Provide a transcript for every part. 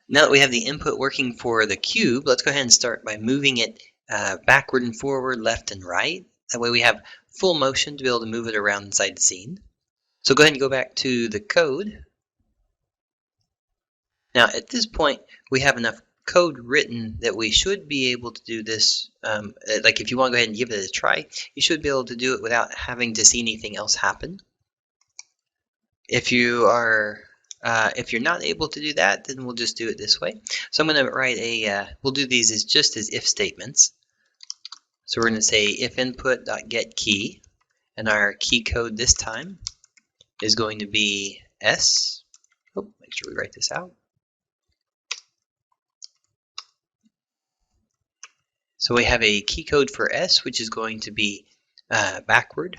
Now that we have the input working for the cube, let's go ahead and start by moving it backward and forward, left and right. That way we have full motion to be able to move it around inside the scene. So go ahead and go back to the code. Now at this point, we have enough code written that we should be able to do this. Like if you want to go ahead and give it a try, you should be able to do it without having to see anything else happen. If you're not able to do that, then we'll just do it this way. So I'm going to write we'll do these as just as if statements. So we're going to say if input.getKey, and our key code this time is going to be S. Oh, make sure we write this out. So we have a key code for S, which is going to be backward.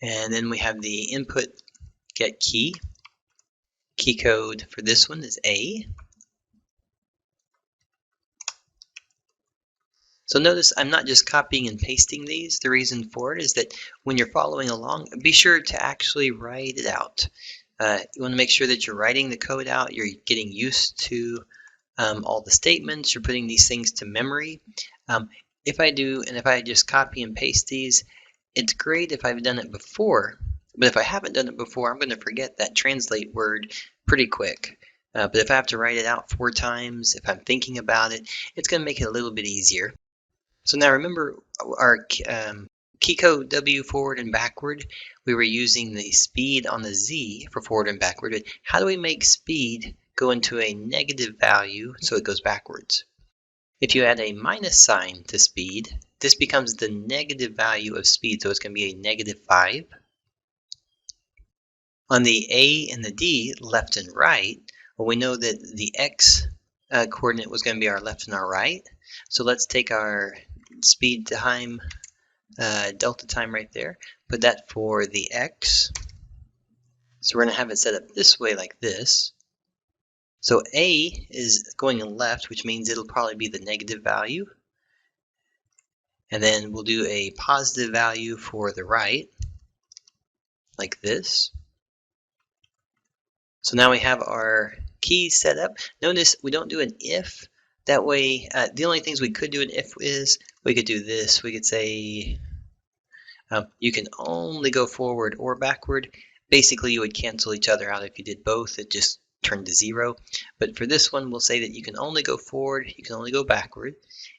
And then we have the input get key. Key code for this one is A. So notice I'm not just copying and pasting these. The reason for it is that when you're following along, be sure to actually write it out. You want to make sure that you're writing the code out, you're getting used to all the statements, you're putting these things to memory. If I just copy and paste these, it's great if I've done it before, but if I haven't done it before, I'm going to forget that translate word pretty quick. But if I have to write it out 4 times, if I'm thinking about it, it's going to make it a little bit easier. So now remember our key code W forward and backward, we were using the speed on the Z for forward and backward. But how do we make speed go into a negative value so it goes backwards? If you add a minus sign to speed, this becomes the negative value of speed, so it's going to be a -5. On the A and the D, left and right, well, we know that the X coordinate was going to be our left and our right. So let's take our speed time, delta time right there, put that for the X. So we're going to have it set up this way like this. So A is going left, which means it'll probably be the negative value. And then we'll do a positive value for the right, like this. So now we have our keys set up. Notice we don't do an if. That way, the only things we could do an if is, we could do this. We could say you can only go forward or backward. Basically, you would cancel each other out if you did both. It just turned to 0. But for this one, we'll say that you can only go forward, you can only go backward,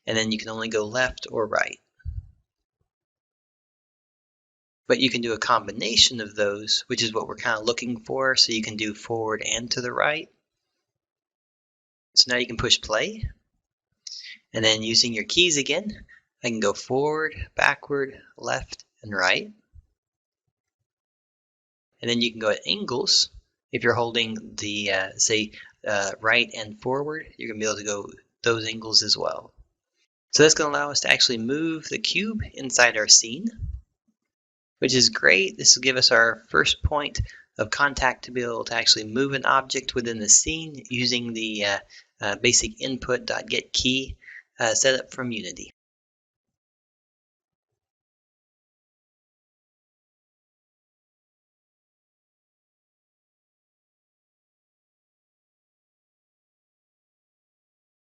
and then you can only go left or right. But you can do a combination of those, which is what we're kind of looking for. So you can do forward and to the right. So now you can push play. And then using your keys again, I can go forward, backward, left, and right. And then you can go at angles. If you're holding the, right and forward, you're going to be able to go those angles as well. So that's going to allow us to actually move the cube inside our scene, which is great. This will give us our first point of contact to be able to actually move an object within the scene using the basic input.getKey setup from Unity.